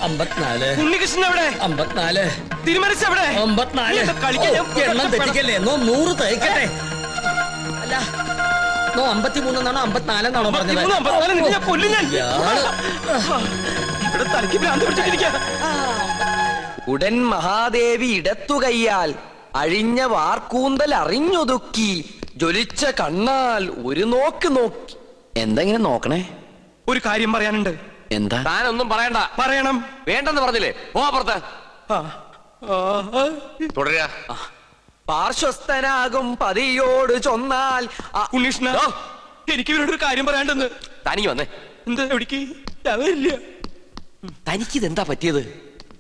54. ഉണ്ണികൃഷ്ണൻ എവിടെ? 54. തിരുമനസ് എവിടെ? 54. എണ്ണം തെറ്റിക്കല്ലേ? 100 തയ്ക്കട്ടെ. അല്ല 53 എന്നാണോ 54 എന്നാണോ പറഞ്ഞത്? ഉടൻ മഹാദേവി ഇടത്തുകയ്യാൽ അഴിഞ്ഞ വാർക്കൂന്തൽ അറിഞ്ഞൊതുക്കി ജ്വലിച്ച കണ്ണാൽ ഒരു നോക്ക് നോക്കി. എന്തെങ്കിലും നോക്കണേ? ഒരു കാര്യം പറയാനുണ്ട്. എന്താ? താനൊന്നും പറയണ്ട. പറയണം. വേണ്ടെന്ന് പറഞ്ഞില്ലേ? പോ പുറത്ത്. തുടരുക. പാർശ്വസ്ഥനാകും പതിയോട് ചൊന്നാൽ. ഉണ്ണീഷ്ണ, എനിക്ക് ഇവരോട് ഒരു കാര്യം പറയാണ്ടെന്ന്. തനിക്ക് വന്നേ. എന്താ? എവിടേക്ക്? വരില്ല. തനിക്കിതെന്താ പറ്റിയത്?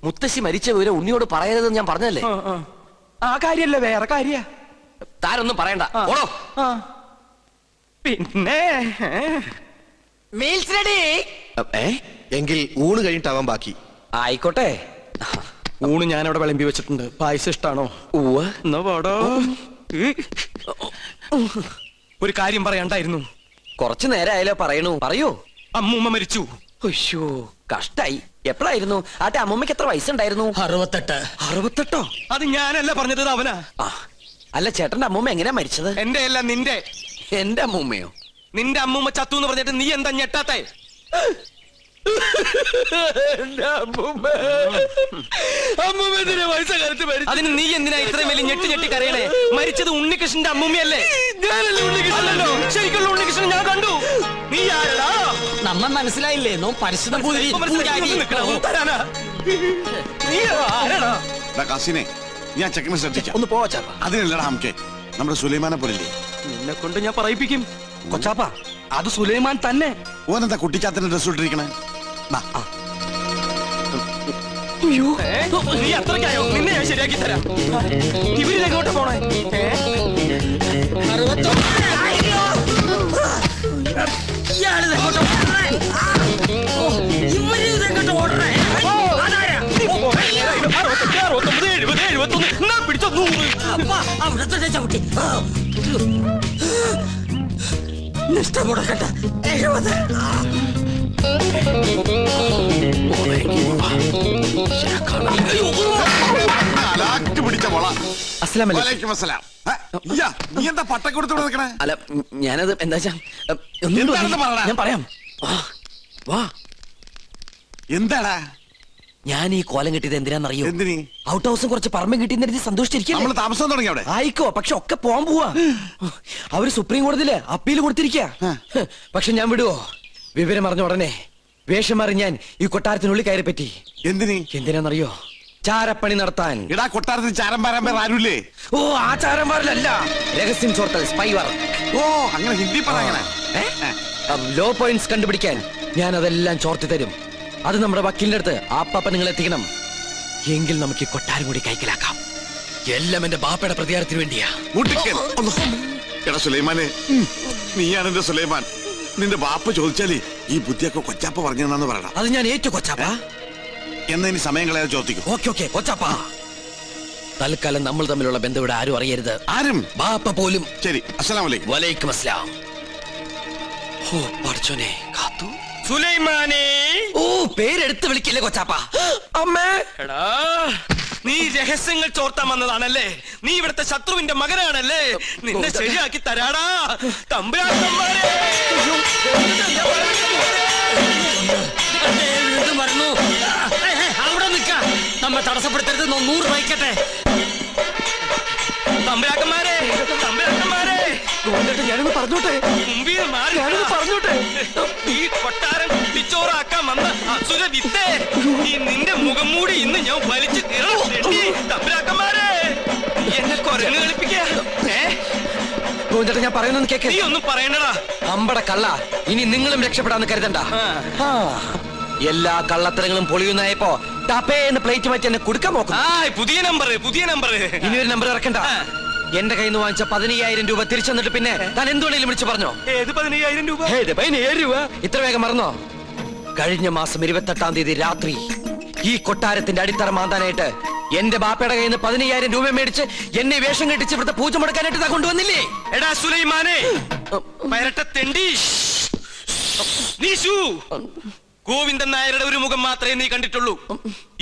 മുത്തശ്ശി മരിച്ച വിവരം ഉണ്ണിയോട് പറയരുതെന്ന് ഞാൻ പറഞ്ഞല്ലേ? ആ കാര്യല്ല, വേറെ കാര്യ. താനൊന്നും പറയണ്ട. ഓടോ. പിന്നെ മീൽസ് റെഡി. എങ്കിൽ ഊണ് കഴിഞ്ഞിട്ടാവാൻ ബാക്കി. ആയിക്കോട്ടെ. ഊണ് ഞാൻ അവിടെ വിളമ്പി വെച്ചിട്ടുണ്ട്. പായസം ഇഷ്ടാണോ? എന്നാ പാടോ. ഒരു കാര്യം പറയാണ്ടായിരുന്നു. കുറച്ചു നേരമായാലോ പറയണു. പറയൂ. അമ്മൂമ്മ മരിച്ചു. അയ്യോ, കഷ്ടായി. എപ്പോഴായിരുന്നു? ആട്ടെ, അമ്മൂമ്മക്ക് എത്ര വയസ്സുണ്ടായിരുന്നു? 68. 68? അത് ഞാനല്ല പറഞ്ഞത്, അവനാ. അല്ല, ചേട്ടന്റെ അമ്മൂമ്മ എങ്ങനെയാ മരിച്ചത്? എന്റെ അല്ല, നിന്റെ. എന്റെ അമ്മൂമ്മയോ? നിന്റെ അമ്മൂമ്മ ചത്തു എന്ന് പറഞ്ഞിട്ട് നീ എന്താ ഞെട്ടാത്തെ? അതിന് നീ എന്തിനാ ഇത്രയും വലിയ ഞെട്ടി കരയണേ? മരിച്ചത് ഉണ്ണികൃഷ്ണന്റെ അമ്മൂമ്മയല്ലേ? അല്ലല്ലോ, ശരിക്കുള്ള ഉണ്ണികൃഷ്ണൻ ഞാൻ കണ്ടു. നീ ആരടാ? നമ്മ മനസ്സിലായില്ലേ? നോ പരിശുദ്ധ കാസിനെ ഞാൻ ചെക്കനെ ശ്രദ്ധിക്കാം. ഒന്ന് പോവാ ചാപ്പ. അതിനല്ലടാ നമുക്ക് നമ്മുടെ സുലൈമാനെ പോലില്ലേ. നിന്നെ കൊണ്ട് ഞാൻ പറയിപ്പിക്കും. കൊച്ചാപ്പ, അത് സുലൈമാൻ തന്നെ. ഓനെന്താ കുട്ടിച്ചാത്തന്റെ ഡ്രസ് ഇട്ടിരിക്കണേ? നീ അത്രയ്ക്കായോ? നിന്നെ ഞാൻ ശരിയാക്കി തരാം. ഇവരിലെങ്ങോട്ട് പോണേ? നഷ്ടമുടക്കട്ടെ. 70. നീ എന്താ പട്ടം കൊടുത്തോണ്ട് നിൽക്കണേ? അല്ല, ഞാനത് എന്താ ഞാൻ പറയാം. എന്താടാ ഞാൻ ഈ കോലം കിട്ടിയത് എന്തിനാന്നറിയോ? എന്തിനീ? ഔട്ട് ഹൗസും കുറച്ച് പറമ്പും കിട്ടിയെന്ന് സന്തോഷിച്ചിരിക്കും. താമസം തുടങ്ങി അവിടെ. ആയിക്കോ, പക്ഷെ ഒക്കെ പോവാൻ പോവാ. അവര് സുപ്രീം കോടതിയില് അപ്പീൽ കൊടുത്തിരിക്കുക. പക്ഷെ ഞാൻ വിടുവോ? വിവരം അറിഞ്ഞ ഉടനെ വേഷം മാറി ഞാൻ ഈ കൊട്ടാരത്തിനുള്ളിൽ കയറി പറ്റി. എന്തിനാന്നറിയോ? ചാരപ്പണി നടത്താൻ. ഇടാ, കൊട്ടാരത്തിൽ ചാരം പാരാൻ പേർ ആരുമില്ലേ? ഓ, ആ ചാരന്മാരിലല്ല, രഹസ്യം ചോർത്തൽ, സ്പൈ വർക്ക്. ഓ, അങ്ങനെ ഹിന്ദി പറയണേ. ലോ പോയിന്റ്സ് കണ്ടുപിടിക്കാൻ ഞാൻ അതെല്ലാം ചോർത്തി തരും. അത് നമ്മുടെ വക്കീലിന്റെ അടുത്ത് ആപ്പാപ്പ നിങ്ങൾ എത്തിക്കണം. എങ്കിൽ നമുക്ക് ഈ കൊട്ടാരം കൂടി കൈക്കലാക്കാം. എല്ലാം എന്റെ ബാപ്പയുടെ പ്രതികാരത്തിന് വേണ്ടിയാ. എടാ സുലൈമാനെ, നീയാണ് എന്റെ സുലൈമാൻ. നിന്റെ ബാപ്പ ചോദിച്ചാലേ ഈ ബുദ്ധിയൊക്കെ കൊച്ചാപ്പ പറഞ്ഞെന്നു പറയണം. അത് ഞാൻ ഏറ്റു കൊച്ചാപ്പ. എന്നാ ഇനി സമയം കളയാതെ ചോദിക്കും. ഓക്കെ കൊച്ചാപ്പ. തൽക്കാലം നമ്മൾ തമ്മിലുള്ള ബന്ധം ഇവിടെ ആരും അറിയരുത്. ആരും? ബാപ്പ പോലും. ശരി. അസ്സലാമു അലൈക്കും. വലൈക്കും അസ്സലാം. ഓ പഠിച്ചോനെ, കാത്തു. സുലൈമാനെ. ഓ, പേരെടുത്ത് വിളിക്കില്ലേ കൊച്ചാപ്പ? അമ്മേ. എടാ, നീ രഹസ്യങ്ങൾ ചോർത്താൻ വന്നതാണല്ലേ? നീ ഇവിടുത്തെ ശത്രുവിന്റെ മകനാണല്ലേ? നിന്നെ ശരിയാക്കി തരാടാ തമ്പുരാക്കന്മാരെ. അവിടെ നിൽക്ക. നമ്മ തടസ്സപ്പെടുത്തരുത്. 100 വയ്ക്കട്ടെ. തമ്പുരാക്കന്മാരെ, ഞാനൊന്ന് പറഞ്ഞോട്ടെ. പറഞ്ഞോട്ടെ. ഈ കൊട്ടാരം കുട്ടിച്ചോറാക്കാൻ വന്ന അസുര വിത്തേ, ഈ നിന്റെ മുഖം മൂടി ഇന്ന് ഞാൻ വലിച്ചു തീർന്നു. തമ്പുരാക്കന്മാരെ, എന്നെ കൊരങ്ങ് കളിപ്പിക്കാ. ഞാൻ പറയുന്നത് കേക്ക്. നീ ഒന്നും പറയണ്ടടാ. അമ്പട കള്ള, ഇനി നിങ്ങളും രക്ഷപ്പെടാന്ന് കരുതണ്ട. എല്ലാ കള്ളത്തരങ്ങളും പൊളിയുന്നായപ്പോ ടപ്പേന്ന് പ്ലേറ്റ് മാറ്റി എന്നെ കൊടുക്കാൻ നോക്കും. പുതിയ നമ്പർ. ഇനി ഒരു നമ്പർ ഇറക്കണ്ട. എന്റെ കയ്യിൽ നിന്ന് വാങ്ങിച്ച 15,000 രൂപ തിരിച്ചു തന്നിട്ട് പിന്നെ താൻ എന്തുകൊണ്ടെങ്കിലും വിളിച്ചു പറഞ്ഞോ? ഏത് 15,000 രൂപ? 15,000 രൂപ ഇത്ര വേഗം മറന്നോ? കഴിഞ്ഞ മാസം 28-ാം തീയതി രാത്രി ഈ കൊട്ടാരത്തിന്റെ അടിത്തറ മാന്താനായിട്ട് എന്റെ ബാപ്പയുടെ കയ്യിൽ നിന്ന് 15,000 രൂപ മേടിച്ച് എന്നെ വേഷം കെട്ടിച്ച് ഇവിടുത്തെ പൂജ മുടക്കാനായിട്ട് കൊണ്ടുവന്നില്ലേ? എടാ സുലൈമാനെ, പരട്ട തെണ്ടി, നീ ഗോവിന്ദൻ നായരുടെ ഒരു മുഖം മാത്രമേ നീ കണ്ടിട്ടുള്ളൂ.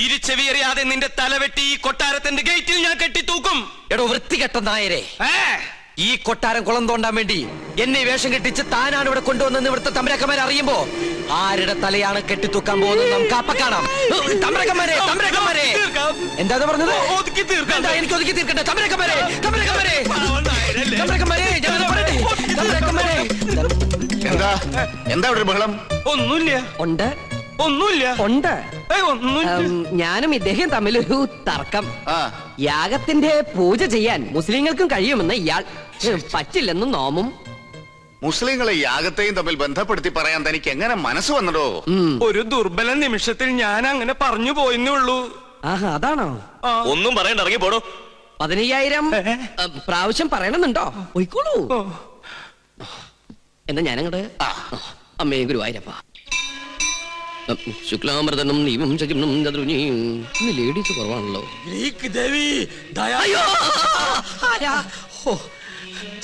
ഇരുചെവിയറിയാതെ നിന്റെ തലവെട്ടി ഈ കൊട്ടാരത്തിന്റെ ഗേറ്റിൽ ഞാൻ കെട്ടിത്തൂക്കും. എടോ വൃത്തികെട്ട നായരെ, ഈ കൊട്ടാരം കുളം തോണ്ടാൻ വേണ്ടി എന്നെ വേഷം കെട്ടിച്ച് താനാണ് ഇവിടെ കൊണ്ടുവന്നെന്ന് ഇവിടുത്തെ തമ്പരക്കന്മാരെ അറിയുമ്പോ ആരുടെ തലയാണ് കെട്ടിത്തൂക്കാൻ പോകുന്നത് നമുക്ക് അപ്പ കാണാം. തമ്പരക്കന്മാരെ, തമ്പരക്കന്മാരെ, എന്താ പറഞ്ഞത്? എനിക്ക് ഒതുക്കി തീർക്കട്ടെ. തമ്പരക്കന്മാരെ, തമ്പരക്കന്മാരെ, തമ്പരക്കന്മാരെ, തമ്പരക്കന്മാരെ. എന്താ എന്താ ഇവിടെ ബഹളം? ഒന്നുമില്ല. ഉണ്ട്, ഒന്നുമില്ല. ഉണ്ട്. ഒന്നുമില്ല. ഞാനും ഇദ്ദേഹം തമ്മിലൊരു തർക്കം. യാഗത്തിന്റെ പൂജ ചെയ്യാൻ മുസ്ലിങ്ങൾക്കും കഴിയുമെന്ന് ഇയാൾ, പറ്റില്ലെന്നും നോമും. മുസ്ലിങ്ങളെ യാഗത്തെയും തമ്മിൽ ബന്ധപ്പെടുത്തി പറയാൻ തനിക്ക് എങ്ങനെ മനസ്സ് വന്നടോ? ഒരു ദുർബല നിമിഷത്തിൽ ഞാൻ അങ്ങനെ പറഞ്ഞു പോയെന്നേ ഉള്ളൂ. ആഹാ, അതാണോ? ഒന്നും പറയണ്ട, ഇറങ്ങി പോടോ. 15,000 പ്രാവശ്യം പറയണമെന്നുണ്ടോ? പോയിക്കോളൂ. എന്നാ ഞാനങ്ങട്. അമ്മേ ഗുരുവായൂരപ്പ. ശുക്ലാമൃതനും നീവും ശകിനും ചതുർനിയും. ഇന്ന് ലേഡീസ് കുറവാണല്ലോ.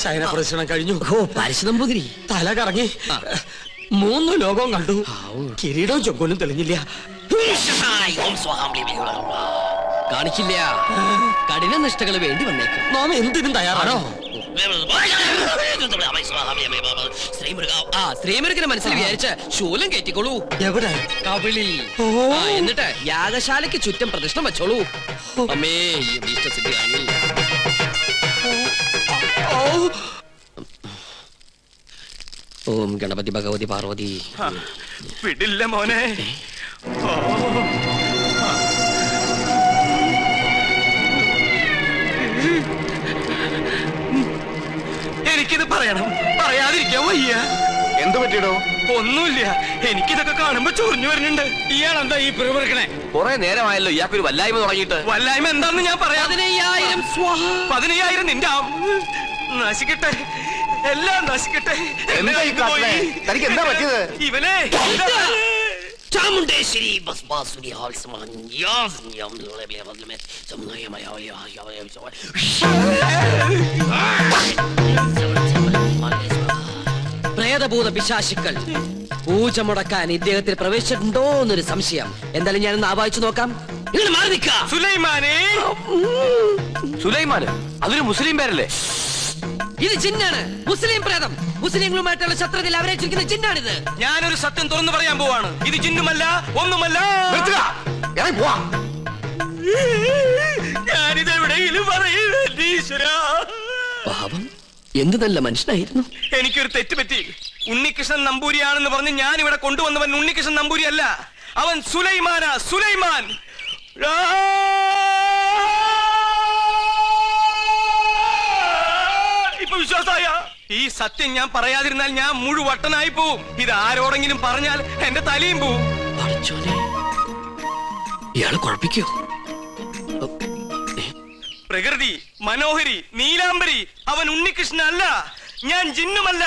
ചൈന പ്രദക്ഷിണം കഴിഞ്ഞു. ഓ, പാരിശുതമ്പുതിരി തല കറങ്ങി 3 ലോകവും കണ്ടു. കിരീടവും ചൊക്കോലും തെളിഞ്ഞില്ല. കാണിക്കില്ല. കഠിന നിഷ്ഠകൾ വേണ്ടി വന്നേക്കും. നാം എന്തിനും തയ്യാറാണോ? ശ്രീമുരുകനെ മനസ്സിൽ വിചാരിച്ച് ശൂലം കയറ്റിക്കോളൂ. എവിടെ? കവിളിൽ. എന്നിട്ട് യാഗശാലയ്ക്ക് ചുറ്റും പ്രദക്ഷിണം വെച്ചോളൂ. അമ്മേ ഇഷ്ടസിദ്ധിയാണി. ഓം ഗണപതി ഭഗവതി പാർവതി. വിടില്ല മോനെ. എനിക്കിത് പറയണം, പറയാതിരിക്കാൻ വയ്യ. എന്ത് പറ്റിയടോ? ഒന്നുമില്ല, എനിക്കിതൊക്കെ കാണുമ്പോ ചൊറിഞ്ഞു വരുന്നുണ്ട്. ഇയാളെന്താ ഈ പിറുപിറുക്കണേ? കുറെ നേരമായല്ലോ ഇയാൾക്കൊരു വല്ലായ്മ തുടങ്ങിയിട്ട്. വല്ലായ്മ എന്താന്ന് ഞാൻ പറയാം. 15,000 നിന്റെ നശിക്കട്ടെ, എല്ലാം നശിക്കട്ടെ. എന്താ ഈ കാട്ടണേ? തനിക്ക് എന്താ പറ്റിയത്? ഇവനെ ചാമുണ്ടേശ്വരി പ്രേതഭൂത പിശാചുക്കൾ പൂജ മുടക്കാൻ ഇദ്ദേഹത്തിൽ പ്രവേശിച്ചിട്ടുണ്ടോ എന്നൊരു സംശയം. എന്തായാലും ഞാനൊന്ന് ആവാഹിച്ചു നോക്കാം. ഇങ്ങനെ മാറി നിൽക്കാം. സുലൈമാനെ. സുലൈമാന് അതൊരു മുസ്ലിം പേരല്ലേ? ഇത് ജിന്നാണ്, മുസ്ലിം പ്രേതം. മുസ്ലിങ്ങളുമായിട്ടുള്ള ശത്രുതയിൽ അവരേറ്റിരിക്കുന്ന ജിന്നാണിത്. ഞാനൊരു സത്യം തുറന്നു പറയാൻ പോവാണ്. ഇത് ജിന്നുമല്ല, ഒന്നുമല്ല. ഞാനിത് എവിടെയെങ്കിലും പറയൂരാ. പാപം, എന്ത് നല്ല മനുഷ്യനായിരുന്നു. എനിക്കൊരു തെറ്റ് പറ്റി. ഉണ്ണികൃഷ്ണൻ നമ്പൂരിയാണെന്ന് പറഞ്ഞ് ഞാൻ ഇവിടെ കൊണ്ടുവന്നവൻ ഉണ്ണികൃഷ്ണൻ നമ്പൂരി അല്ല, അവൻ സുലൈമാനാ. സുലൈമാൻ. ഇപ്പൊ വിശ്വാസായ? ഈ സത്യം ഞാൻ പറയാതിരുന്നാൽ ഞാൻ മുഴുവട്ടനായി പോവും. ഇത് ആരോടെങ്കിലും പറഞ്ഞാൽ എന്റെ തലയും പോവും. ഇയാള് കുഴപ്പിക്കോ? പ്രകൃതി, മനോഹരി, നീലാംബരി, അവൻ ഉണ്ണികൃഷ്ണൻ അല്ല. ഞാൻ ജിന്നുമല്ല,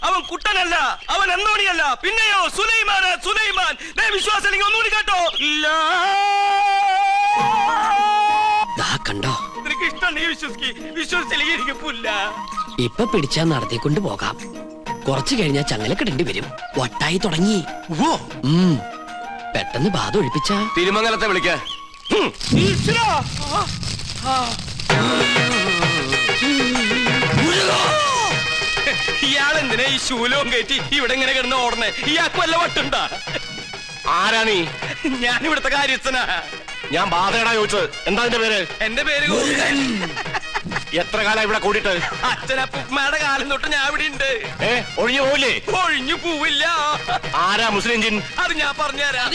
അവൻ കുട്ടനല്ല, അവൻ അന്തോണിയല്ല. പിന്നെയോ സുലൈമാനാ. സുലൈമാൻ. വിശ്വാസം അല്ലെങ്കിൽ ഒന്നുകൂടി കേട്ടോ. കണ്ടോ? നിനക്ക് ഇഷ്ടം വിശ്വസിച്ചില്ലെങ്കിൽ എനിക്ക് പുല്ല. ഇപ്പൊ പിടിച്ചാ നടത്തിക്കൊണ്ട് പോകാം. കുറച്ചു കഴിഞ്ഞാൽ ചങ്ങലക്കിടേണ്ടി വരും. വട്ടായി തുടങ്ങി. പെട്ടെന്ന് ബാധ ഒഴിപ്പിച്ച തിരുമംഗലത്തെ വിളിക്ക. ഇയാളെന്തിനാ ഈ ശൂലവും കയറ്റി ഇവിടെ ഇങ്ങനെ കിടന്ന് ഓടണേ? ഇയാൾക്ക് വല്ല വട്ടുണ്ടാ? ആരാ നീ? ഞാൻ ഇവിടുത്തെ കാര്യസ്ഥനാ. ഞാൻ ബാധയടാ ചോദിച്ചത്. എന്താ എന്റെ പേര്? എന്റെ പേര് എത്ര കാലം ഇവിടെ കൂടിയിട്ട്? അച്ഛനപ്പൂമ്മയുടെ കാലം തൊട്ട് ഞാൻ ഇവിടെ ഉണ്ട്. ഒഴിഞ്ഞു പോവില്ലേ? ഒഴിഞ്ഞു പോവില്ല. ആരാ മുസ്ലിം ജിൻ? അത് ഞാൻ പറഞ്ഞുതരാം.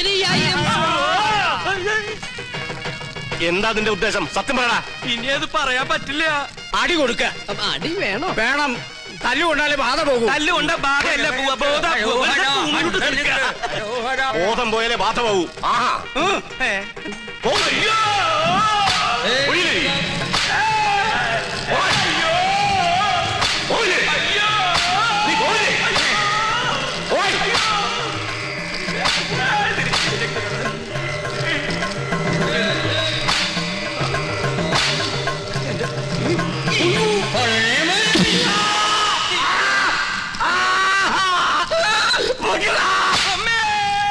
എന്താ അതിന്റെ ഉദ്ദേശം? സത്യം പറയടാ. ഇനി അത് പറയാൻ പറ്റില്ല. അടി കൊടുക്ക. അടി വേണോ? വേണം. തല്ലുകൊണ്ടാലേ ബാധ പോകും. തല്ലുകൊണ്ട ബാധയല്ല പോവാ. ബോധം പോയാലേ ബാധ പോകൂ. ആഹാ.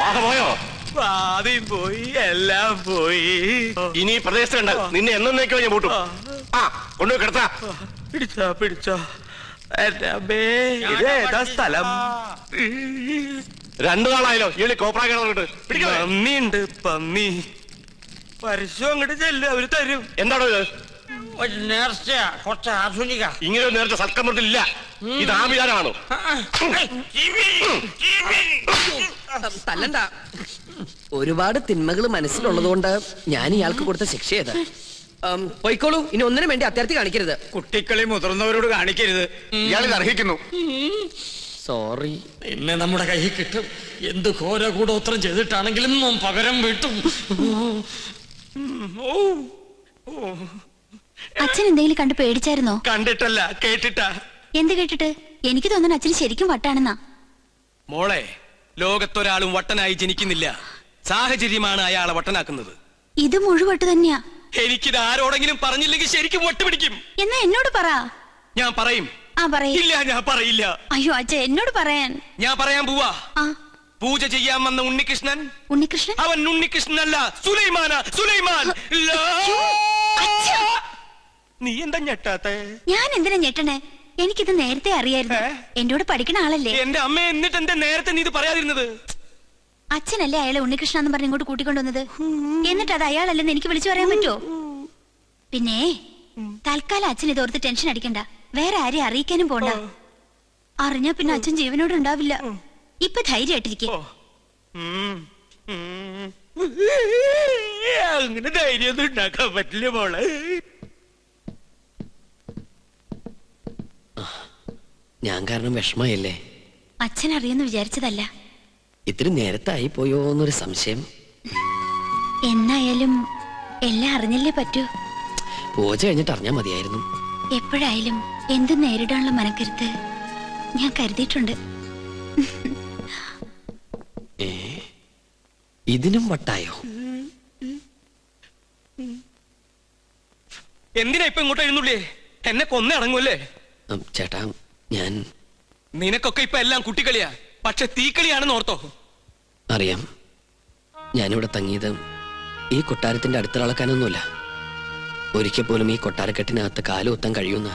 ബാധ പോയോ? പാതയും പോയി, എല്ലാം പോയി. ഇനി ഈ പ്രദേശത്തുണ്ട് നിന്നെ എന്നേക്കോ ഞാൻ പൂട്ടും. ആ കൊണ്ടുപോയി കിടത്താ. പിടിച്ചോ എന്റെ അമ്മേ, ഇതേതാ സ്ഥലം? 2 നാളായല്ലോ ഈ കോപ്രാ കിടന്നിട്ട്. പന്നിയുണ്ട്, പന്നി. പരസ്യം അങ്ങോട്ട് ചെല്ല്, അവര് തരും. എന്താണോ ഇത്? നേർച്ചയാ, കുറച്ച് ആധുനിക. ഇങ്ങനെ ഒരു നേരത്തെ സൽക്കരണത്തിലില്ല. ഇത് ആഭിചാരമാണോ? തല്ലണ്ട. ഒരുപാട് തിന്മകൾ മനസ്സിലുള്ളതുകൊണ്ട് ഞാൻ ഇയാൾക്ക് കൊടുത്ത ശിക്ഷ ഏത്. പോയിക്കോളൂ, ഇനി ഒന്നിനും വേണ്ടി അത്യാർത്ഥി കാണിക്കരുത്. കുട്ടികളെ മുതിർന്നവരോട് കാണിക്കരുത്. ഇയാളിത് അർഹിക്കുന്നു. സോറി. ഇന്ന് നമ്മുടെ കയ്യിൽ കിട്ടും. എന്ത് ഘോര കൂടോത്രം ചെയ്തിട്ടാണെങ്കിലും പകരം വീട്ടും. അച്ഛൻ എന്തെങ്കിലും കണ്ട് പേടിച്ചായിരുന്നോ? കണ്ടിട്ടല്ല, കേട്ടിട്ടാ. എന്ത് കേട്ടിട്ട്? എനിക്ക് തോന്നുന്നു അച്ഛന് ശരിക്കും വട്ടാണെന്നാ. മോളെ, ലോകത്തൊരാളും വട്ടനായി ജനിക്കുന്നില്ല. സാഹചര്യമാണ് അയാളെ വട്ടനാക്കുന്നത്. ഇത് മുഴുവട്ട് തന്നെയാ. എനിക്കിത് ആരോടെങ്കിലും പറഞ്ഞില്ലെങ്കിൽ ശരിക്കും വട്ടുപിടിക്കും. എന്നാ എന്നോട് പറ. ഞാൻ പറയും. ആ പറയ്. ഇല്ല, ഞാൻ പറയില്ല. അയ്യോ അച്ഛ, എന്നോട് പറയാൻ. ഞാൻ പറയാൻ പോവാ. ആ പൂജ ചെയ്യാൻ വന്ന ഉണ്ണികൃഷ്ണൻ, ഉണ്ണികൃഷ്ണൻ? അവൻ ഉണ്ണികൃഷ്ണനല്ല, സുലൈമാന. സുലൈമാൻ. നീ എന്താ ഞെട്ടാത്തെ? ഞാൻ എന്തിനാ ഞെട്ടണേ? എനിക്കിത് നേരത്തെ അറിയായിരുന്നു. എന്നോട് പഠിക്കണ ആളല്ലേ. എന്റെ അമ്മ, എന്നിട്ട് എന്താ നേരത്തെ നീ ഇത് പറയാതിരുന്നത്? അച്ഛനല്ലേ അയാളെ ഉണ്ണികൃഷ്ണ എന്ന് പറഞ്ഞ് ഇങ്ങോട്ട് കൂട്ടിക്കൊണ്ടുവന്നത്. എന്നിട്ട് അത് അയാളല്ലെന്ന് എനിക്ക് വിളിച്ചു പറയാൻ പറ്റുമോ? പിന്നെ തൽക്കാലം അച്ഛൻ ഇതോർത്ത് ടെൻഷൻ അടിക്കണ്ട. വേറെ ആരെയും അറിയിക്കാനും പോണ്ട. അറിഞ്ഞാ പിന്നെ അച്ഛൻ ജീവനോട് ഉണ്ടാവില്ല. ഇപ്പൊ ധൈര്യമായിട്ടിരിക്കും. അങ്ങനെ ധൈര്യമൊന്നും ഉണ്ടാക്കാൻ പറ്റില്ല മോളെ. ഞാൻ കാരണം വിഷമയല്ലേ? അച്ഛൻ അറിയെന്ന് വിചാരിച്ചതല്ല. ഇത്തിരി നേരത്തായി പോയോ എന്നൊരു സംശയം. എന്നായാലും എല്ലാം അറിഞ്ഞല്ലേ പറ്റൂ. പൂജ കഴിഞ്ഞിട്ട് അറിഞ്ഞാൽ മതിയായിരുന്നു. എപ്പോഴായാലും എന്തും നേരിടാനുള്ള മനക്കരുത്ത് ഞാൻ കരുതിയിട്ടുണ്ട്. ഇതിനും വട്ടായോ? എന്തിനാ ഇപ്പൊ ഇങ്ങോട്ട് എഴുന്നള്ളേ? എന്നെ കൊന്നേ അടങ്ങൂല്ലേ? ചേട്ടാ, ഞാൻ നിനക്കൊക്കെ ഇപ്പൊ എല്ലാം കുട്ടിക്കളിയാ. പക്ഷെ തീക്കളിയാണെന്ന് ഓർത്തോ? അറിയാം. ഞാനിവിടെ തങ്ങിയത് ഈ കൊട്ടാരത്തിന്റെ അടുത്തിളക്കാനൊന്നുമില്ല. ഒരിക്കൽ പോലും ഈ കൊട്ടാരക്കെട്ടിനകത്ത് കാലുകുത്താൻ കഴിയുമെന്ന്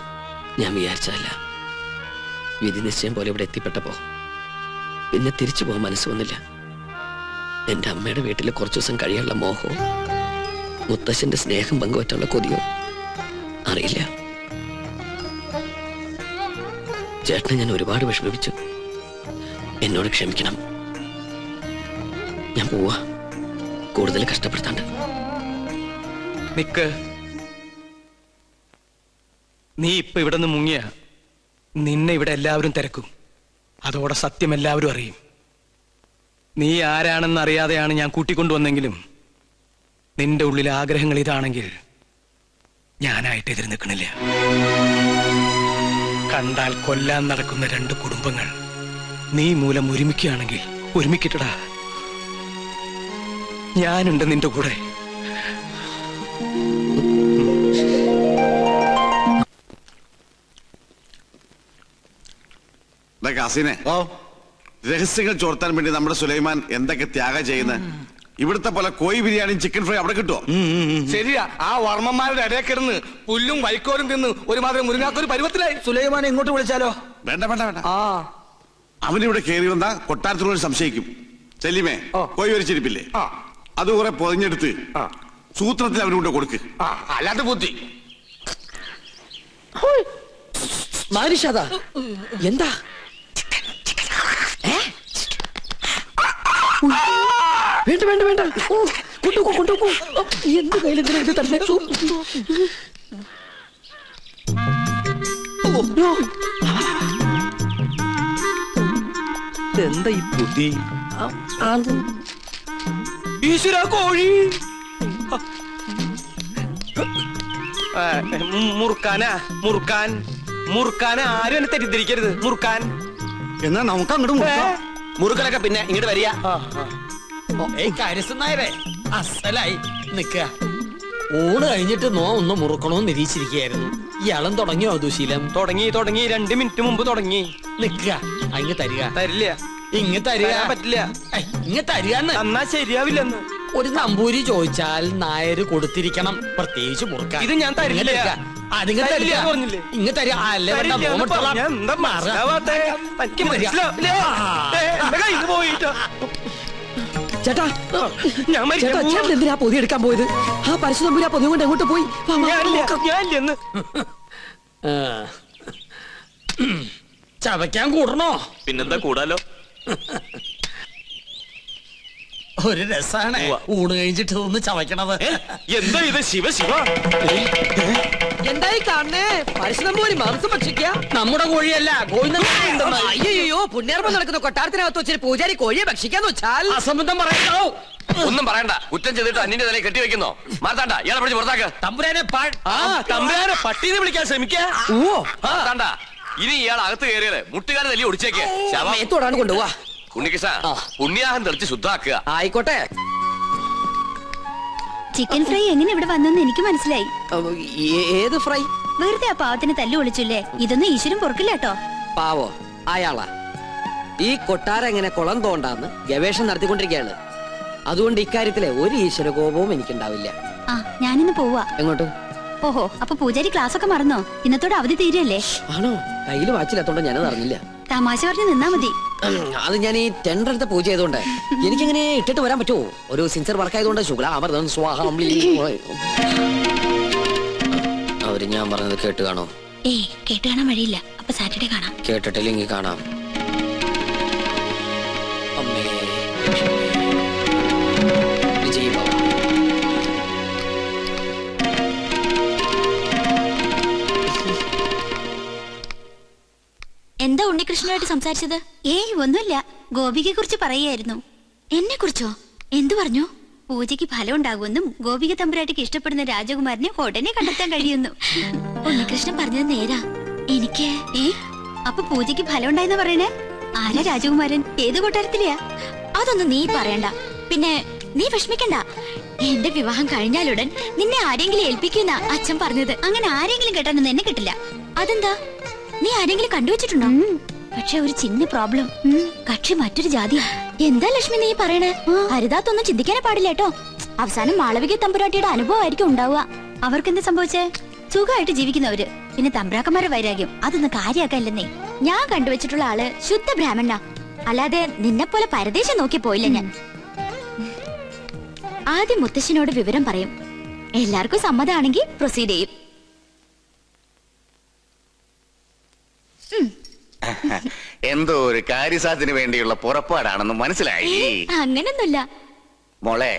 ഞാൻ വിചാരിച്ചതല്ല. വിധി നിശ്ചയം പോലെ ഇവിടെ എത്തിപ്പെട്ടപ്പോ പിന്നെ തിരിച്ചു പോകാൻ മനസ്സ് വന്നില്ല. എന്റെ അമ്മയുടെ വീട്ടിൽ കുറച്ചു ദിവസം കഴിയാനുള്ള മോഹവും മുത്തശ്ശന്റെ സ്നേഹം പങ്കുവറ്റുള്ള കൊതിയോ അറിയില്ല. ചേട്ടനെ ഞാൻ ഒരുപാട് വിഷമിപ്പിച്ചു. എന്നോട് ക്ഷമിക്കണം. ഞാൻ പോവാ, കൂടുതൽ കഷ്ടപ്പെടുത്താണ്ട്. നിക്ക്. നീ ഇപ്പൊ ഇവിടെ നിന്ന് മുങ്ങിയ നിന്നെ ഇവിടെ എല്ലാവരും തിരക്കും. അതോടെ സത്യം എല്ലാവരും അറിയും. നീ ആരാണെന്ന് അറിയാതെയാണ് ഞാൻ കൂട്ടിക്കൊണ്ടുവന്നെങ്കിലും നിന്റെ ഉള്ളിലെ ആഗ്രഹങ്ങൾ ഇതാണെങ്കിൽ ഞാനായിട്ട് എതിര് നിൽക്കണില്ല. കണ്ടാൽ കൊല്ലാൻ നടക്കുന്ന 2 കുടുംബങ്ങൾ നീ മൂലം ഒരുമിക്കുകയാണെങ്കിൽ ഒരുമിക്കട്ടടാ. ഞാനുണ്ട് നിന്റെ കൂടെ. രഹസ്യങ്ങൾ ചോർത്താൻ വേണ്ടി നമ്മുടെ സുലൈമാൻ എന്തൊക്കെ ത്യാഗം ചെയ്യുന്നത്. ഇവിടുത്തെ പോലെ കോഴി ബിരിയാണിയും ചിക്കൻ ഫ്രൈ അവിടെ കിട്ടുമോ? ശരിയാ. ആ വർമ്മന്മാരുടെ ഇടയിൽ കിടന്ന് പുല്ലും വൈക്കോലും തിന്ന് ഒരുമാതിരി മുരുങ്ങാത്തൊരു പരുവത്തിലായി. സുലൈമാനെ ഇങ്ങോട്ട് വിളിച്ചാലോ? വേണ്ട വേണ്ട വേണ്ട. അവനിവിടെ കയറി വന്നാ കൊട്ടാരത്തിനോട് സംശയിക്കും. ചെല്ലിമേ, കോഴി വരിച്ചിരിപ്പില്ലേ, അത് കുറെ പൊതിഞ്ഞെടുത്ത് സൂത്രത്തിൽ അവനുകൊണ്ട് കൊടുക്ക്. അല്ലാത്ത ബുദ്ധി. മാരിഷാദ, എന്താ? വേണ്ട വേണ്ട വേണ്ട, കൊണ്ടുപോ. എന്ത് കയ്യിലെന്തിനാ ഇത് തന്നെ? എന്താ ഈ ബുദ്ധി? ഈശ്വര, കോഴി മുറുക്കാനാ. മുറുക്കാൻ ആരും എന്നെ തെറ്റിദ്ധരിക്കരുത്. മുറുക്കാൻ എന്നാ നമുക്ക് അങ്ങോട്ട് മുറുക്കലൊക്കെ പിന്നെ ഇങ്ങോട്ട് വരിക. കാര്യസ്ഥനായരെ അസലായി നിക്ക. ഊണ് കഴിഞ്ഞിട്ട് ഒന്ന് മുറുക്കണോന്ന് നിരീക്ഷിച്ചിരിക്കുകയായിരുന്നു. ഇയാളും തുടങ്ങിയോ ദുശീലം? തുടങ്ങി 2 മിനിറ്റ് മുമ്പ് തുടങ്ങി. നിക്ക അങ്ങ് തരിക. തരില്ല, ഇങ്ങ് തരിക. തരാൻ പറ്റില്ല. ഇങ്ങ് തരികന്ന്. എന്നാ ശരിയാവില്ലെന്ന്. ഒരു നമ്പൂരി ചോദിച്ചാൽ നായര് കൊടുത്തിരിക്കണം, പ്രത്യേകിച്ച് മുറുക്കാൻ. ഇത് ഞാൻ തരില്ല. അതിങ്ങ് തരിക. തരില്ല പറഞ്ഞില്ലേ? ഇങ്ങ് തരിക. അല്ലേ വേണ്ട, തരില്ല എന്ന് നോമിട്ടോളാം. പറഞ്ഞാ എന്താ മനസ്സിലാവാത്തെ? തനിക്ക് മനസ്സിലാവില്ല. എന്റെ കയ്യിൽ നിന്ന് പോയിട്ടോ. ചേട്ടാ ഞാൻ മരിക്കാൻ ചേട്ടാ പോവാ. ചേട്ടൻ എന്തിനാ പൊതി എടുക്കാൻ പോയത്? ആ പരിശുദ്ധമ്പൂരി ആ പൊതി കൊണ്ട് എങ്ങോട്ട് പോയി? വാ, വാ, ഞാനില്ല, നോക്കാം. ഞാനില്ലെന്ന്. ചവയ്ക്കാൻ കൂടണോ? പിന്നെന്താ കൂടാലോ. ഒരു രസാണ് ഊണ് കഴിഞ്ഞിട്ട് ഒന്ന് ചവയ്ക്കണത്. എന്താ ഇത്? ശിവ ശിവ. എന്തായി കാണണേ? പരിശുദ്ധമ്പൂരി മാംസം ഭക്ഷിക്കുക? നമ്മുടെ കോഴിയല്ല, അയ്യോ പുണ്യർമ്മം നടക്കുന്ന കൊട്ടാരത്തിനകത്ത് വെച്ചിട്ട് പൂജാരി കോഴിയെ ഭക്ഷിക്കാന്ന് വെച്ചാൽ അസംബന്ധം പറയണോ? ഒന്നും പറയണ്ട. കുറ്റം ചെയ്തിട്ട് അന്യന്റെ തലയിൽ കെട്ടിവെക്കുന്നോ? മാർത്താണ്ട, ഇയാളെ പിടിച്ച് പുറത്താക്ക്. തമ്പുരാനെ തമ്പുരാനെ പട്ടീന്ന് വിളിക്കാൻ ശ്രമിക്കാ. മാർത്താണ്ട, ഇനി ഇയാൾ അകത്ത് കയറിയത് മുട്ടുകാരെ തല്ലി ഒടിച്ചേക്ക്. മേത്തോടാണ് കൊണ്ടുപോവാ. ഉണ്ണികൃഷ്ണ, പുണ്യാഹം തെളിച്ച് ശുദ്ധാക്കുക. ആയിക്കോട്ടെ. ചിക്കൻ ഫ്രൈ എങ്ങനെ ഇവിടെ വന്നെന്ന് എനിക്ക് മനസ്സിലായി. ഏത് ഫ്രൈ? വെറുതെ ആ പാവത്തിന് തല്ലു വിളിച്ചില്ലേ? ഇതൊന്നും ഈശ്വരൻ പൊറുക്കില്ല കേട്ടോ. പാവോ അയാളാ. ഈ കൊട്ടാരം എങ്ങനെ കുളം തോണ്ടാന്ന് ഗവേഷണം നടത്തിക്കൊണ്ടിരിക്കുകയാണ്. അതുകൊണ്ട് ഇക്കാര്യത്തിലെ ഒരു ഈശ്വര കോപവും എനിക്കുണ്ടാവില്ല. ആ ഞാനിന്ന് പോവാ. എങ്ങോട്ട്? ഓഹോ, അപ്പൊ പൂജാരി ക്ലാസ് ഒക്കെ മറന്നോ? ഇന്നത്തോടെ അവധി തീരല്ലേ? ആണോ? കയ്യിൽ വാച്ചില്ലാത്തോണ്ട് ഞാനത് അറിഞ്ഞില്ല. തമാശ പറഞ്ഞ് നിന്നാ മതി. അത് ഞാൻ ഈ ടെൻഡർ എടുത്ത പൂജ ചെയ്തോണ്ട് എനിക്കിങ്ങനെ ഇട്ടിട്ട് വരാൻ പറ്റുമോ? ഒരു സിൻസിയർ വർക്ക് ആയതുകൊണ്ട് ശുക്ലാമൃതം സ്വാഹം. അവര് ഞാൻ പറഞ്ഞത് കേട്ട് കാണോ? ഏയ് കേട്ട് കാണാൻ വഴിയില്ല. അപ്പൊ സാറ്റർഡേ കാണാം. കേട്ടിട്ടില്ലെങ്കിൽ കാണാം. അമ്മേ വിജയ് ബാബ. എന്താ ഉണ്ണികൃഷ്ണനായിട്ട് സംസാരിച്ചത്? ഏയ് ഒന്നുമില്ല. ഗോപികയെ കുറിച്ച് പറയായിരുന്നു. എന്നെ കുറിച്ചോ? എന്തു പറഞ്ഞു? പൂജയ്ക്ക് ഫലം ഉണ്ടാകുമെന്നും ഗോപിക തമ്പുരാട്ടിക്ക് ഇഷ്ടപ്പെടുന്ന രാജകുമാരനെ ഉടനെ കണ്ടെത്താൻ കഴിയുന്നു. ഉണ്ണികൃഷ്ണൻ പറഞ്ഞത് നേരാ. എനിക്ക് അപ്പൊ പൂജയ്ക്ക് ഫലം ഉണ്ടായെന്ന് പറയണേ? ആരാ രാജകുമാരൻ? ഏത് കൊട്ടാരത്തിലെയാ? അതൊന്നും നീ പറയണ്ട. പിന്നെ നീ വിഷമിക്കണ്ട. എന്റെ വിവാഹം കഴിഞ്ഞാലുടൻ നിന്നെ ആരെങ്കിലും ഏൽപ്പിക്കുന്ന അച്ഛൻ പറഞ്ഞത്. അങ്ങനെ ആരെങ്കിലും കേട്ടാനൊന്നും എന്നെ കിട്ടില്ല. അതെന്താ? നീ ആരെങ്കിലും കണ്ടുവച്ചിട്ടുണ്ടോ? പക്ഷെ ഒരു ചിന്ന പ്രോബ്ലം. കക്ഷി മറ്റൊരു ജാതിയാ. എന്താ ലക്ഷ്മി നീ പറയണേ? ഹരിതാത്തൊന്നും ചിന്തിക്കാനേ പാടില്ല കേട്ടോ. അവസാനം മാളവിക തമ്പുരാട്ടിയുടെ അനുഭവമായിരിക്കും ഉണ്ടാവുക. അവർക്കെന്താ സംഭവിച്ചേ? സുഖമായിട്ട് ജീവിക്കുന്നവര്. പിന്നെ തമ്പ്രാക്കന്മാരെ വൈരാഗ്യം അതൊന്നും കാര്യാക്കല്ലെന്നേ. ഞാൻ കണ്ടുവച്ചിട്ടുള്ള ആള് ശുദ്ധ ബ്രാഹ്മണ. അല്ലാതെ നിന്നെ പോലെ പരദേശം നോക്കി പോയില്ല ഞാൻ. ആദ്യം മുത്തശ്ശനോട് വിവരം പറയും. എല്ലാവർക്കും സമ്മതമാണെങ്കിൽ പ്രൊസീഡ് ചെയ്യും. എന്തോ ഒരു കാര്യസാധ്യത്തിന് വേണ്ടിയുള്ള പുറപ്പാടാണെന്ന് മനസ്സിലായി. അങ്ങനൊന്നുമില്ല മോളെ.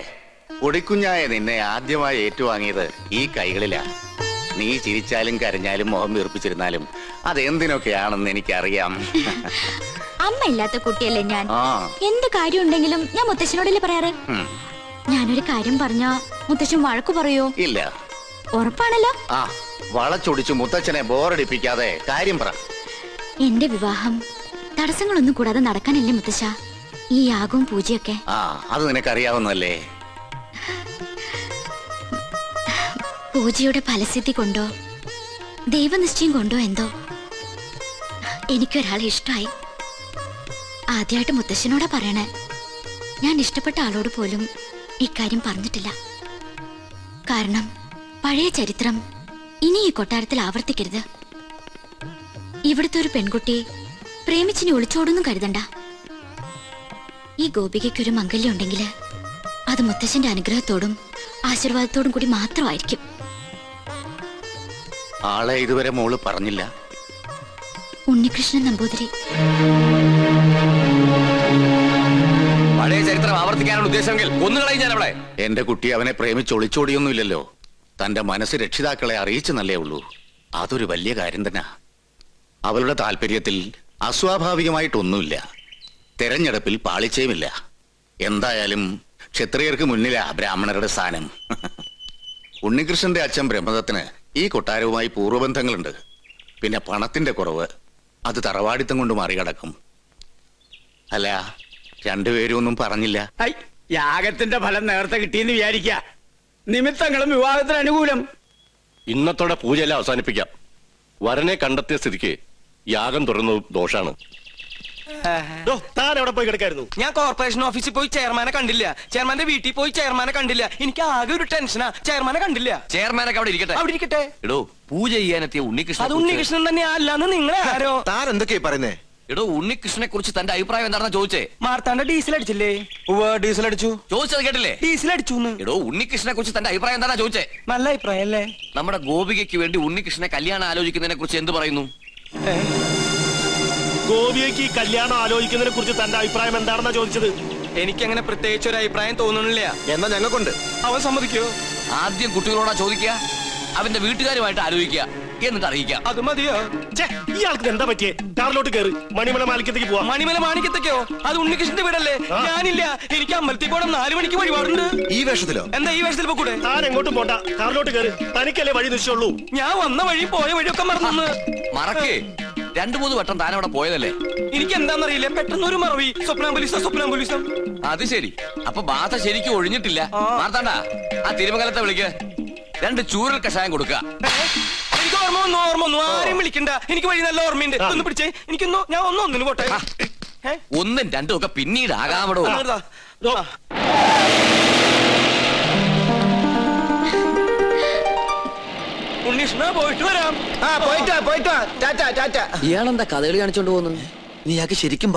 പൊടിക്കുഞ്ഞായ നിന്നെ ആദ്യമായി ഏറ്റുവാങ്ങിയത് ഈ കൈകളിലാ. നീ ചിരിച്ചാലും കരഞ്ഞാലും മുഖം വീർപ്പിച്ചിരുന്നാലും അതെന്തിനൊക്കെയാണെന്ന് എനിക്കറിയാം. അമ്മ ഇല്ലാത്ത കുട്ടിയല്ലേ ഞാൻ. ആ. എന്ത് കാര്യം ഉണ്ടെങ്കിലും ഞാൻ മുത്തശ്ശനോടല്ലേ പറയാറ്. ഞാനൊരു കാര്യം പറഞ്ഞാ മുത്തശ്ശൻ വഴക്കു പറയോ? ഇല്ല. ഉറപ്പാണല്ലോ. ആ, വളച്ചൊടിച്ചു മുത്തച്ഛനെ ബോറടിപ്പിക്കാതെ കാര്യം പറ. എന്റെ വിവാഹം തടസ്സങ്ങളൊന്നും കൂടാതെ നടക്കാനല്ലേ മുത്തശ്ശ ഈ യാഗവും പൂജയൊക്കെ? ആ, അത് നിനക്കറിയാവുന്നല്ലേ. പൂജയുടെ ഫലസിദ്ധി കൊണ്ടോ ദൈവനിശ്ചയം കൊണ്ടോ എന്തോ എനിക്കൊരാളെ ഇഷ്ടമായി. ആദ്യമായിട്ട് മുത്തശ്ശനോടാ പറയണേ. ഞാൻ ഇഷ്ടപ്പെട്ട ആളോട് പോലും ഇക്കാര്യം പറഞ്ഞിട്ടില്ല. കാരണം പഴയ ചരിത്രം ഇനി ഈ കൊട്ടാരത്തിൽ ആവർത്തിക്കരുത്. ഇവിടുത്തെ ഒരു പെൺകുട്ടി പ്രേമിച്ചിനെ ഒളിച്ചോടൊന്നും കരുതണ്ട. ഈ ഗോപികയ്ക്കൊരു മംഗല്യം ഉണ്ടെങ്കിൽ അത് മുത്തശ്ശന്റെ അനുഗ്രഹത്തോടും ആശീർവാദത്തോടും കൂടി മാത്രമായിരിക്കും. ആളെ ഇതുവരെ മോള് പറഞ്ഞില്ല. ഉണ്ണികൃഷ്ണൻ നമ്പൂതിരി. പഴയ ചരിത്രം ആവർത്തിക്കാനുള്ള ഉദ്ദേശമെങ്കിൽ ഒന്നുകളെ ഞാൻ അവളെ. എന്റെ കുട്ടി അവനെ പ്രേമിച്ച് ഒളിച്ചോടിയൊന്നുമില്ലല്ലോ. തന്റെ മനസ്സ് രക്ഷിതാക്കളെ അറിയിച്ചെന്നല്ലേ ഉള്ളൂ. അതൊരു വലിയ കാര്യം തന്നെ. അവളുടെ താല്പര്യത്തിൽ അസ്വാഭാവികമായിട്ടൊന്നുമില്ല. തെരഞ്ഞെടുപ്പിൽ പാളിച്ചയുമില്ല. എന്തായാലും ക്ഷത്രിയർക്ക് മുന്നിലാ ബ്രാഹ്മണരുടെ സ്ഥാനം. ഉണ്ണികൃഷ്ണന്റെ അച്ഛൻ ബ്രഹ്മദത്തിന് ഈ കൊട്ടാരവുമായി പൂർവ്വബന്ധങ്ങളുണ്ട്. പിന്നെ പണത്തിന്റെ കുറവ് അത് തറവാടിത്തം കൊണ്ട് മറികടക്കും. അല്ല, രണ്ടുപേരും ഒന്നും പറഞ്ഞില്ല. യാഗത്തിന്റെ ഫലം നേരത്തെ കിട്ടിയെന്ന് വിചാരിക്ക. നിമിത്തങ്ങളും വിവാഹത്തിന് അനുകൂലം. ഇന്നത്തോടെ പൂജയെല്ലാം അവസാനിപ്പിക്കാം. വരനെ കണ്ടെത്തിയ സ്ഥിതിക്ക് യാഗം തുറന്നത് ദോഷാണ്. താൻ എവിടെ പോയി കിടക്കായിരുന്നു? ഞാൻ കോർപ്പറേഷൻ ഓഫീസിൽ പോയി ചെയർമാനെ കണ്ടില്ല, ചെയർമാന്റെ വീട്ടിൽ പോയി ചെയർമാനെ കണ്ടില്ല. എനിക്ക് ആകെ ഒരു ടെൻഷനാ, ചെയർമാനെ കണ്ടില്ല. ചെയർമാനൊക്കെ അവിടെ ഇരിക്കട്ടെ, അവിടെ ഇരിക്കട്ടെ. എടോ പൂജ ചെയ്യാനെത്തിയ ഉണ്ണികൃഷ്ണൻ, അത് ഉണ്ണികൃഷ്ണൻ തന്നെ അല്ലാന്ന് നിങ്ങളെ ആരോ? താൻ എന്തൊക്കെയാ പറയുന്നേ? എടോ ഉണ്ണികൃഷ്ണനെ കുറിച്ച് തന്റെ അഭിപ്രായം എന്താണെന്ന് ചോദിച്ചേ. മാർത്താണ്ട ഡീസൽ അടിച്ചില്ലേ? ഡീസൽ അടിച്ചു. ചോദിച്ചത് കേട്ടില്ലേ? ഡീസൽ അടിച്ചു. എടോ ഉണ്ണികൃഷ്ണനെ കുറിച്ച് തന്റെ അഭിപ്രായം എന്താണെന്ന് ചോദിച്ചേ. നല്ല അഭിപ്രായം അല്ലേ? നമ്മുടെ ഗോപികയ്ക്ക് വേണ്ടി ഉണ്ണികൃഷ്ണനെ കല്യാണം ആലോചിക്കുന്നതിനെ കുറിച്ച് എന്ത് പറയുന്നു? ഗോപിയയ്ക്ക് കല്യാണം ആലോചിക്കുന്നതിനെ കുറിച്ച് തന്റെ അഭിപ്രായം എന്താണെന്നാ ചോദിച്ചത്. എനിക്കങ്ങനെ പ്രത്യേകിച്ച് ഒരു അഭിപ്രായം തോന്നുന്നില്ല. എന്നാ ഞങ്ങൾക്കുണ്ട്. അവൻ സമ്മതിക്കോ? ആദ്യം കുട്ടികളോടാ ചോദിക്കുക, അവന്റെ വീട്ടുകാരുമായിട്ട് ആലോചിക്കുക, എന്നിട്ട് അറിയിക്കാം. അത് മതിയോ? ഇയാൾക്ക് എന്താ പറ്റിയേ? കാറിലോട്ട് കയറി മണിമല മാലിക്കത്തേക്ക് പോവാം. മണിമല മാണിക്കത്തേക്കോ? അത് ഉണ്ണികൃഷ്ണന്റെ വീടല്ലേ? ഞാനില്ല, എനിക്ക് അമ്പലത്തിൽ പോകണം, 4 മണിക്ക് വഴിപാടുണ്ട്. ഈ വേഷത്തിലോ? എന്താ ഈ വേഷത്തിൽ പോകൂടെ? താൻ എങ്ങോട്ടും പോണ്ട, കാറിലോട്ട് കയറി. തനിക്കല്ലേ വഴി നിശ്ചയുള്ളൂ. ഞാൻ വന്ന വഴി പോയ വഴിയൊക്കെ മറന്നു. മറക്കേ, 2-3 വട്ടം താൻ അവിടെ പോയതല്ലേ? എനിക്ക് എന്താണെന്നറിയില്ല, പെട്ടെന്ന് ഒരു മറവി. സ്വപ്നാംബുലിസം. അത് ശരി, അപ്പൊ ബാധ ശരിക്കും ഒഴിഞ്ഞിട്ടില്ല. മാർത്താണ്ട, ആ തിരുമംഗലത്തെ വിളിക്ക്, 2 ചൂരൽ കഷായം കൊടുക്കുക. എനിക്ക് ഓർമ്മ വന്നു. ആരെയും വിളിക്കണ്ട, എനിക്ക് വഴി നല്ല ഓർമ്മയുണ്ട്. ഒന്ന് പിടിച്ചേ, എനിക്കൊന്നു, ഞാൻ ഒന്നിന് പോട്ടെ. 1ഉം 2ഉം ഒക്കെ പിന്നീട് ആകാമടോ. ഉണ്ണീഷ്ണ, പോയിട്ട് വരാം. പോയിട്ടാ ടാറ്റ. ഇയാളെന്താ കഥകളി കാണിച്ചോണ്ട് പോകുന്നു? നീ ശരിക്കും